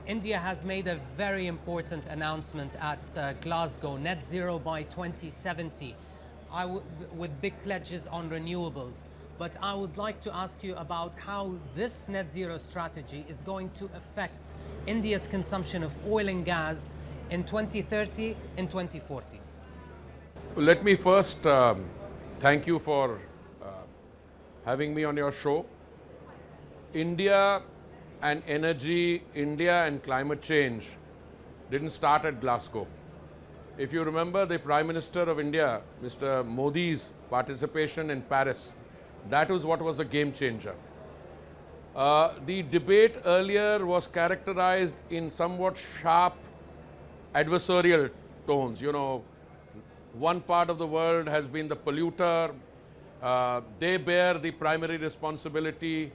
India has made a very important announcement at Glasgow, net zero by 2070, with big pledges on renewables. But I would like to ask you about how this net zero strategy is going to affect India's consumption of oil and gas in 2030 and 2040. Let me first thank you for having me on your show. India and energy, India and climate change didn't start at Glasgow. If you remember the Prime Minister of India, Mr. Modi's participation in Paris, that was what was the game changer. The debate earlier was characterized in somewhat sharp adversarial tones. You know, one part of the world has been the polluter, they bear the primary responsibility,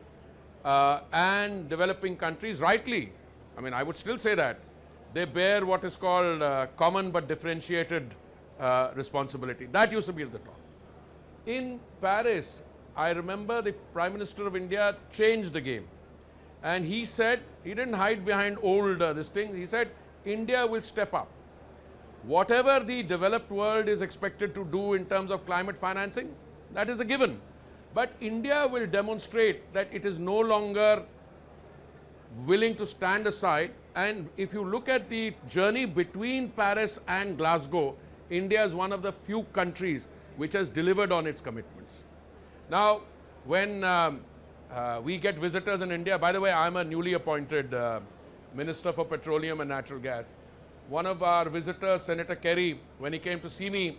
and developing countries, rightly, I mean, I would still say that, they bear what is called common but differentiated responsibility. That used to be at the top. In Paris, I remember the Prime Minister of India changed the game. And he said, he didn't hide behind old this thing, he said, India will step up. Whatever the developed world is expected to do in terms of climate financing, that is a given. But India will demonstrate that it is no longer willing to stand aside. And if you look at the journey between Paris and Glasgow, India is one of the few countries which has delivered on its commitments. Now, when we get visitors in India, by the way, I'm a newly appointed Minister for Petroleum and Natural Gas. One of our visitors, Senator Kerry, when he came to see me,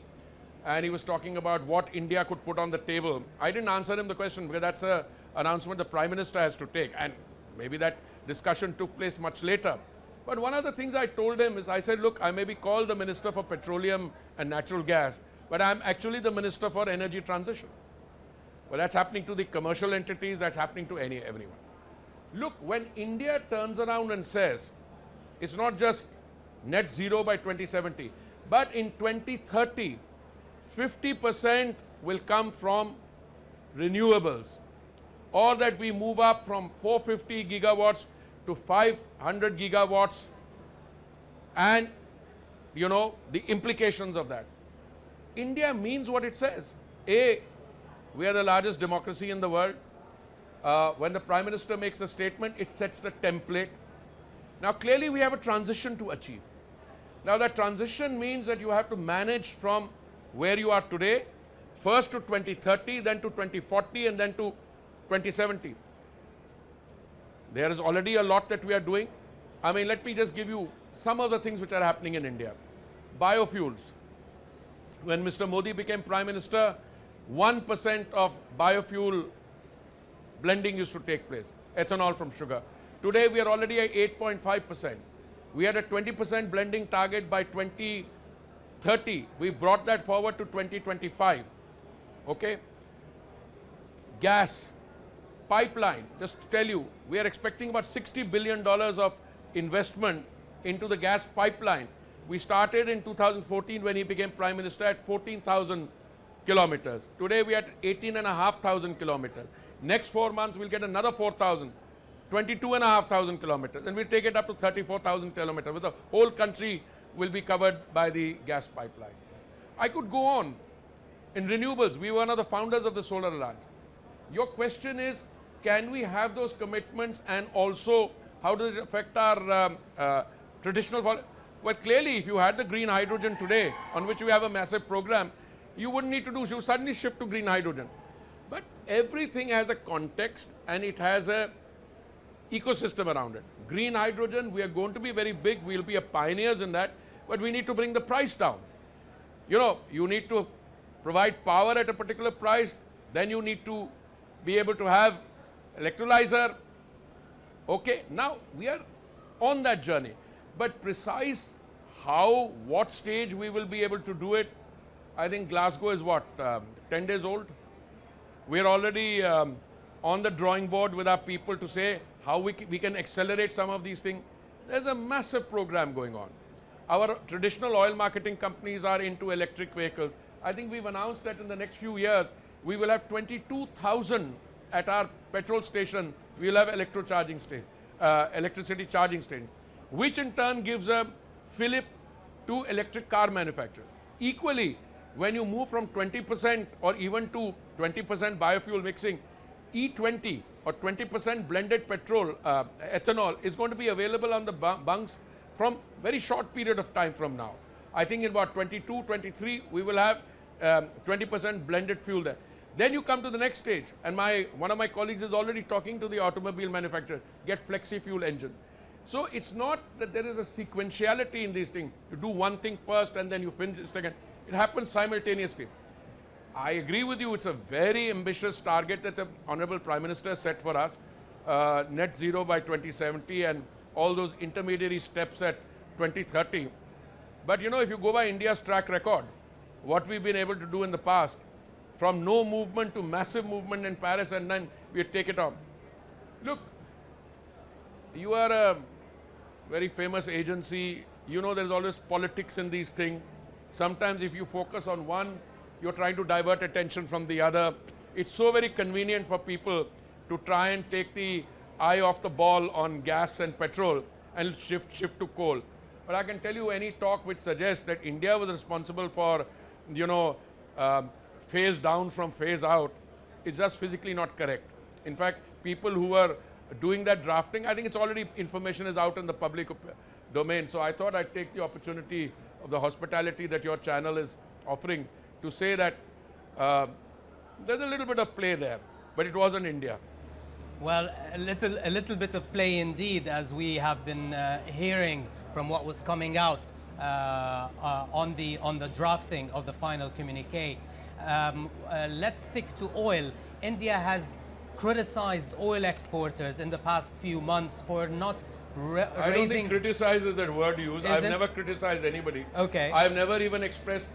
and he was talking about what India could put on the table, I didn't answer him the question because that's an announcement the Prime Minister has to take, and maybe that discussion took place much later. But one of the things I told him is, I said, look, I may be called the Minister for Petroleum and Natural Gas, but I'm actually the Minister for Energy Transition. Well, that's happening to the commercial entities, that's happening to everyone. Look, when India turns around and says, it's not just net zero by 2070, but in 2030, 50% will come from renewables, or that we move up from 450 gigawatts to 500 gigawatts, and you know the implications of that. India means what it says. We are the largest democracy in the world. When the Prime Minister makes a statement, it sets the template. Now clearly we have a transition to achieve. Now that transition means that you have to manage from where you are today, first to 2030, then to 2040, and then to 2070. There is already a lot that we are doing. I mean, let me just give you some of the things which are happening in India. Biofuels. When Mr. Modi became Prime Minister, 1% of biofuel blending used to take place, ethanol from sugar. Today we are already at 8.5%. We had a 20% blending target by 2030. We brought that forward to 2025. Okay? Gas, pipeline, just to tell you, we are expecting about $60 billion of investment into the gas pipeline. We started in 2014 when he became Prime Minister at 14,000 kilometers. Today we are at 18,500 kilometers. Next 4 months we'll get another 4,000, 22,500 kilometers, and we'll take it up to 34,000 kilometers. With the whole country will be covered by the gas pipeline. I could go on. In renewables, we were one of the founders of the Solar Alliance. Your question is, can we have those commitments, and also how does it affect our traditional? Well, clearly, if you had the green hydrogen today, on which we have a massive program, you wouldn't need to do, you suddenly shift to green hydrogen. But everything has a context and it has a ecosystem around it. Green hydrogen, we are going to be very big, we'll be pioneers in that, but we need to bring the price down. You know, you need to provide power at a particular price, then you need to be able to have electrolyzer. Okay, now we are on that journey, but precise how, what stage we will be able to do it, I think Glasgow is what, 10 days old? We're already on the drawing board with our people to say how we can accelerate some of these things. There's a massive program going on. Our traditional oil marketing companies are into electric vehicles. I think we've announced that in the next few years, we will have 22,000 at our petrol station, we will have electro charging station. electricity charging stations, which in turn gives a fillip to electric car manufacturers. Equally, when you move from 20% or even to 20% biofuel mixing, E20 or 20% blended petrol, ethanol is going to be available on the bunks from very short period of time from now. I think in about 22, 23, we will have 20% blended fuel there. Then you come to the next stage, and one of my colleagues is already talking to the automobile manufacturer, get flexi fuel engine. So it's not that there is a sequentiality in these things. You do one thing first and then you finish the second. It happens simultaneously. I agree with you, it's a very ambitious target that the Honorable Prime Minister set for us, net zero by 2070 and all those intermediary steps at 2030. But you know, if you go by India's track record, what we've been able to do in the past, from no movement to massive movement in Paris, and then we take it on. Look, you are a very famous agency, you know there's always politics in these things. Sometimes if you focus on one, you're trying to divert attention from the other. It's so very convenient for people to try and take the eye off the ball on gas and petrol and shift to coal. But I can tell you, any talk which suggests that India was responsible for, you know, phase down from phase out, is just physically not correct. In fact, people who are doing that drafting, I think it's already, information is out in the public domain. So I thought I'd take the opportunity of the hospitality that your channel is offering to say that there's a little bit of play there, but it wasn't India. Well, a little bit of play indeed, as we have been hearing from what was coming out on the drafting of the final communique. Let's stick to oil. India has criticized oil exporters in the past few months for not raising... I don't think criticize is that word used. I've never criticized anybody. Okay. I've never even expressed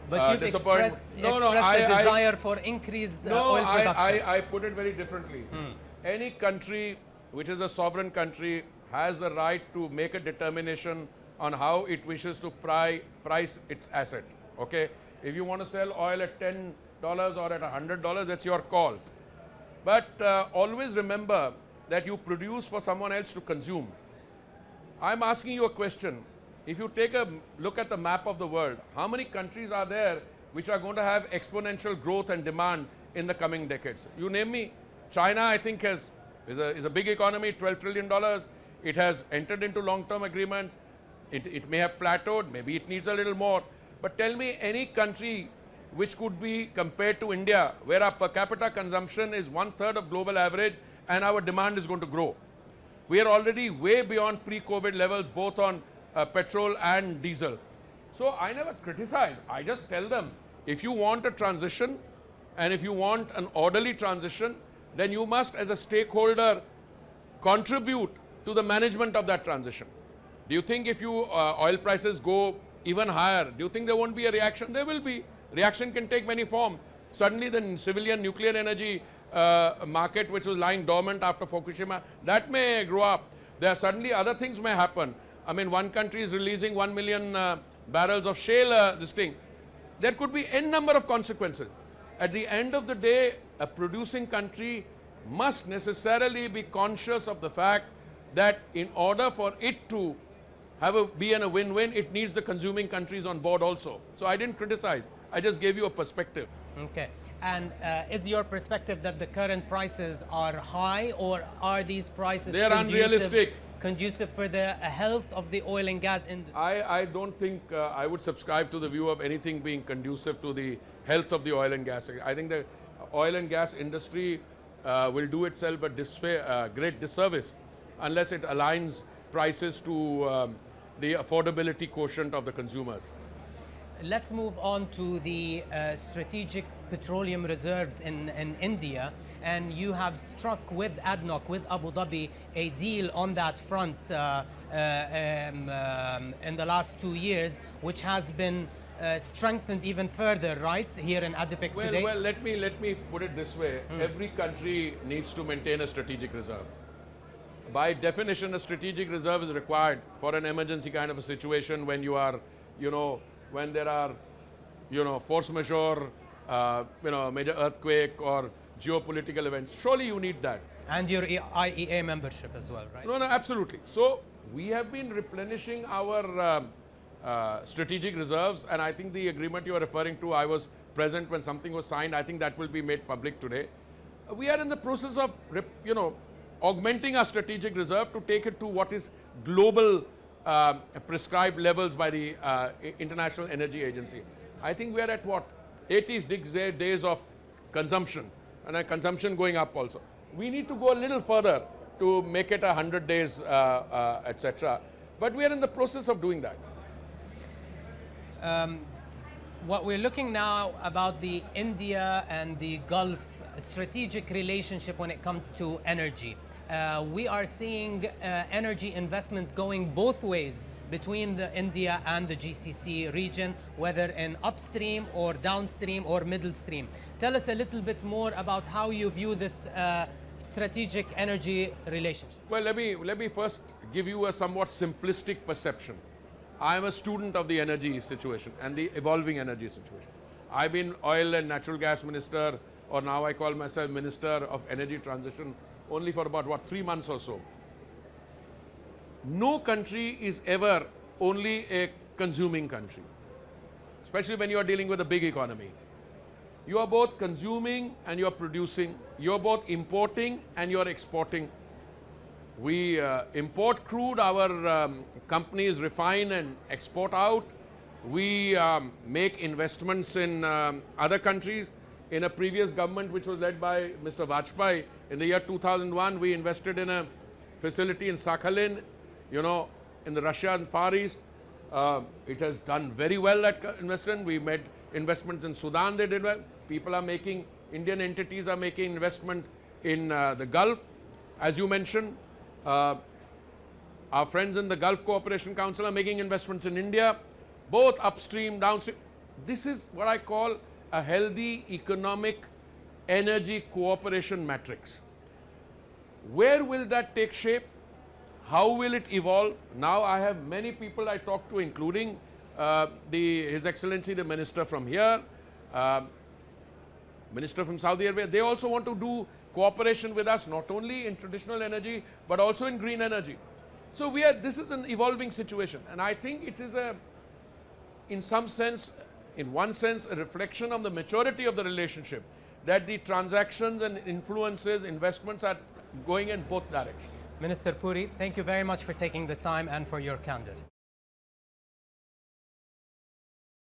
but you've expressed a desire for increased oil production. I put it very differently. Any country which is a sovereign country has the right to make a determination on how it wishes to price its asset. Okay? If you want to sell oil at $10 or at $100, that's your call. But always remember that you produce for someone else to consume. I'm asking you a question. If you take a look at the map of the world, how many countries are there which are going to have exponential growth and demand in the coming decades? You name me. China, I think, is a big economy, $12 trillion. It has entered into long-term agreements. It may have plateaued, maybe it needs a little more. But tell me any country which could be compared to India, where our per capita consumption is 1/3 of global average and our demand is going to grow. We are already way beyond pre-COVID levels, both on petrol and diesel. So I never criticize. I just tell them, if you want a transition and if you want an orderly transition, then you must, as a stakeholder, contribute to the management of that transition. Do you think if oil prices go even higher, do you think there won't be a reaction? There will be. Reaction can take many forms. Suddenly the civilian nuclear energy market, which was lying dormant after Fukushima, that may grow up. There suddenly other things may happen. I mean, one country is releasing 1 million barrels of shale, this thing. There could be n number of consequences. At the end of the day, a producing country must necessarily be conscious of the fact that in order for it to be in a win-win, it needs the consuming countries on board also. So I didn't criticize. I just gave you a perspective. Okay. And is your perspective that the current prices are high, or are these prices unrealistic, conducive for the health of the oil and gas industry? I don't think I would subscribe to the view of anything being conducive to the health of the oil and gas. I think the oil and gas industry will do itself a great disservice unless it aligns prices to the affordability quotient of the consumers. Let's move on to the strategic petroleum reserves in India, and you have struck with ADNOC, with Abu Dhabi, a deal on that front in the last 2 years, which has been strengthened even further, right, here in ADIPEC today? Well, let me put it this way. Every country needs to maintain a strategic reserve. By definition, a strategic reserve is required for an emergency kind of a situation when you are, when there are, force majeure, major earthquake or geopolitical events. Surely you need that. And your IEA membership as well, right? No, no, absolutely. So we have been replenishing our strategic reserves, and I think the agreement you are referring to, I was present when something was signed. I think that will be made public today. We are in the process of, augmenting our strategic reserve to take it to what is global prescribed levels by the International Energy Agency. I think we are at what? 80 days of consumption, and consumption going up also. We need to go a little further to make it 100 days, etc. But we are in the process of doing that. What we're looking now about the India and the Gulf strategic relationship when it comes to energy. We are seeing energy investments going both ways between the India and the GCC region, whether in upstream or downstream or middle stream. Tell us a little bit more about how you view this strategic energy relationship. Well, let me first give you a somewhat simplistic perception. I am a student of the energy situation and the evolving energy situation. I've been oil and natural gas minister, or now I call myself Minister of Energy Transition, only for about 3 months or so. No country is ever only a consuming country, especially when you are dealing with a big economy. You are both consuming and you are producing. You are both importing and you are exporting. We import crude, our companies refine and export out. We make investments in other countries. In a previous government which was led by Mr. Vajpayee, in the year 2001, we invested in a facility in Sakhalin, in the Russia and Far East. It has done very well, that investment. We made investments in Sudan, they did well. People are making, Indian entities are making investment in the Gulf. As you mentioned, our friends in the Gulf Cooperation Council are making investments in India, both upstream, downstream. This is what I call a healthy economic energy cooperation matrix. Where will that take shape? How will it evolve? Now I have many people I talk to, including His Excellency the Minister from here, Minister from Saudi Arabia. They also want to do cooperation with us, not only in traditional energy, but also in green energy. So this is an evolving situation, and I think it is in one sense, a reflection on the maturity of the relationship, that the transactions and influences, investments are going in both directions. Minister Puri, thank you very much for taking the time and for your candor.